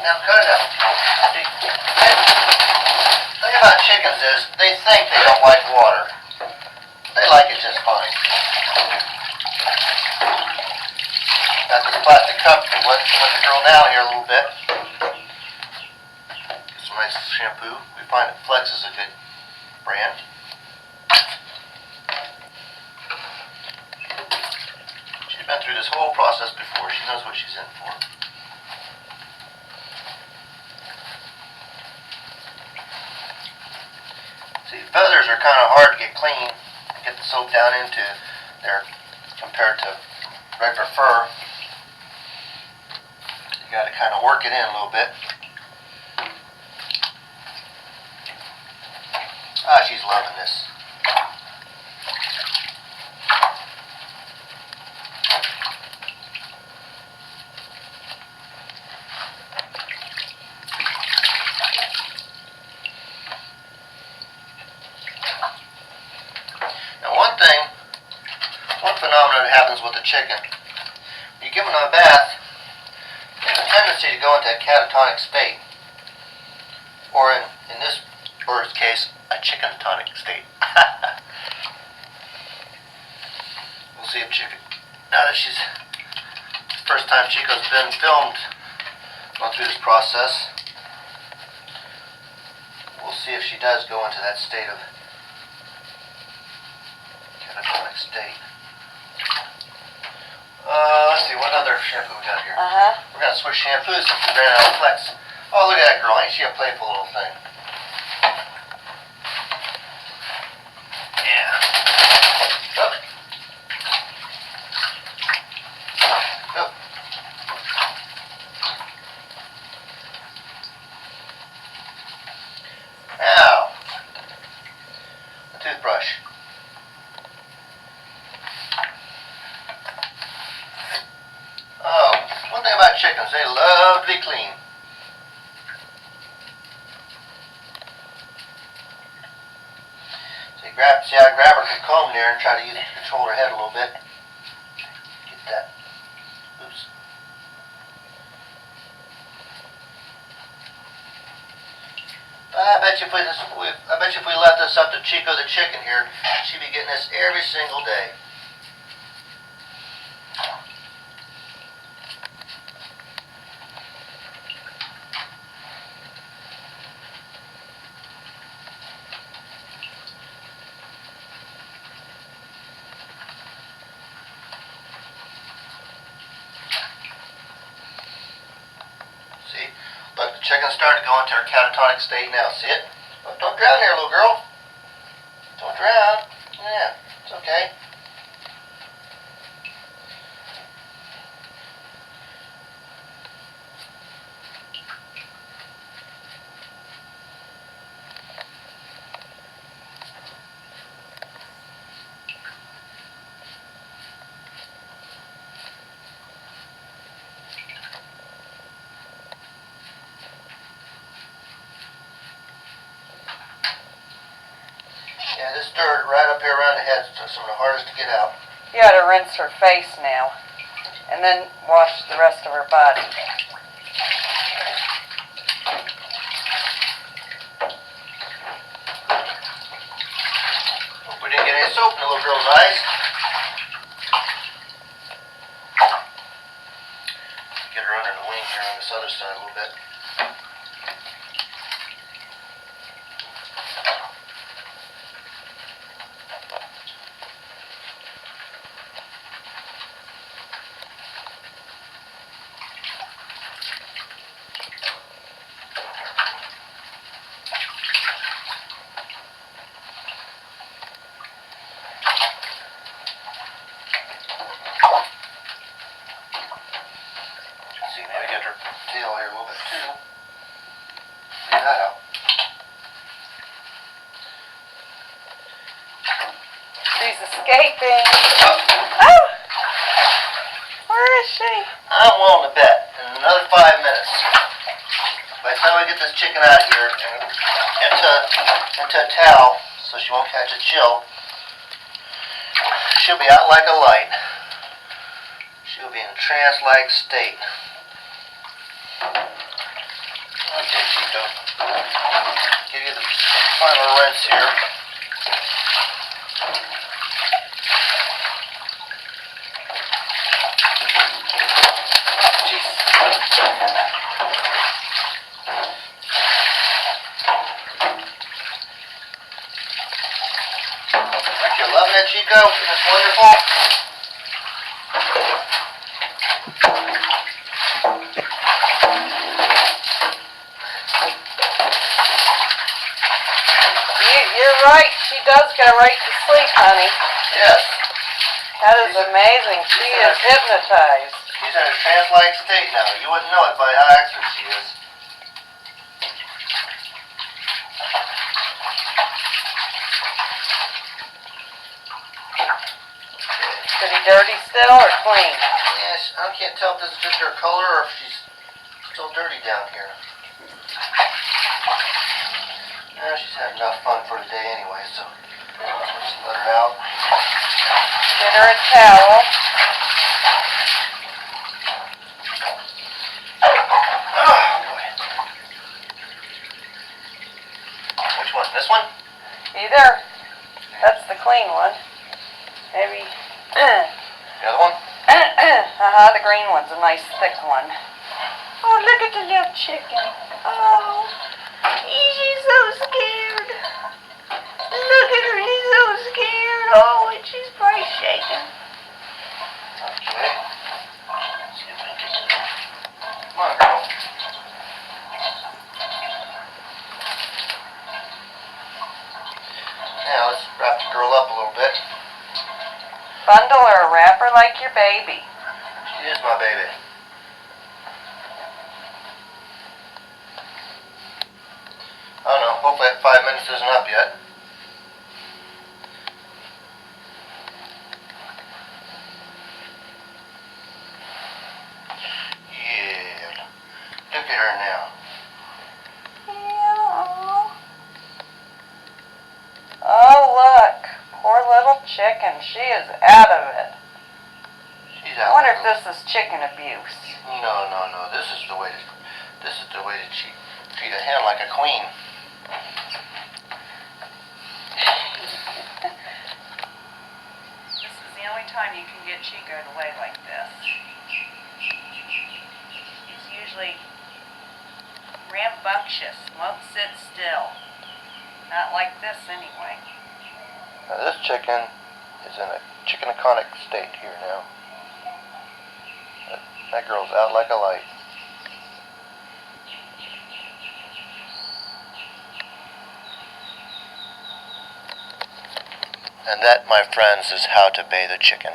now cut it out. See, the thing about chickens is they think they don't like water. They like it just fine. Got this plastic cup to let the girl down here a little bit. Get some nice shampoo. We find that Flex is a good brand. She's been through this whole process before. She knows what she's in for. See, feathers are kind of hard to get clean, get the soap down into there compared to regular fur. You got to kind of work it in a little bit. Ah, she's loving this. Now one phenomenon that happens with the chicken, when you give them a bath, they have a tendency to go into a catatonic state, or in this bird's case, a chicken-tonic state. We'll see if Chico, now that she's, the first time Chico's been filmed going through this process, we'll see if she does go into that state of catatonic state. Let's see, what other shampoo we got here? We're going to switch shampoos since we ran out of Flex. Oh, look at that girl. Ain't she a playful little thing? Yeah. Up. Up. Now, the toothbrush. Oh, one thing about chickens, they love to be clean. See, I grab her comb there and try to control her head a little bit. Get that. Oops. I bet you if we left this up to Chico the chicken here, she'd be getting this every single day. See? Look, the chicken's starting to go into her catatonic state now. See it? Look, don't drown here, little girl. Don't drown. Yeah, it's okay. Yeah, this dirt right up here around the head is some of the hardest to get out. You ought to rinse her face now, and then wash the rest of her body. Hope we didn't get any soap in the little girl's eyes. Get her under the wing here on this other side a little bit. See, maybe get her tail here a little bit too. Get that out. She's escaping. Oh! Where is she? I'm willing to bet in another 5 minutes, by the time I get this chicken out of here and into a towel so she won't catch a chill, she'll be out like a light. She'll be in a trance-like state. Okay, Chico. Give you the final rinse here. Aren't you loving it, Chico? Isn't it wonderful? You're right. She does go right to sleep, honey. Yes. That is amazing. She is hypnotized. She's in a trance-like state now. You wouldn't know it by how active she is. Pretty dirty still or clean? Yes, I can't tell if this is just her color or if she's still dirty down here. Yeah, she's had enough fun for today anyway, so just let her out. Get her a towel. Oh, boy. Which one? This one? Either. That's the clean one. Maybe. The other one? The green one's a nice thick one. Oh, look at the little chicken. Oh, she's so scared. Look at her, she's so scared. Oh, and she's probably shaking. Okay. Let's see if I can get it. Come on, girl. Now, let's wrap the girl up a little bit. Bundle her, wrap her like your baby. She is my baby. I don't know. Hopefully that 5 minutes isn't up yet. Yeah. Look at her now. Yeah. Oh, look. Poor little chicken. She is out of it. She's I out. wonder if this is chicken abuse. No. This is the way to treat a hen like a queen. This is the only time you can get Chico to lay like this. He's usually rambunctious, won't sit still. Not like this anyway. Now this chicken is in a chicken-iconic state here now. That girl's out like a light. And that, my friends, is how to bathe a chicken.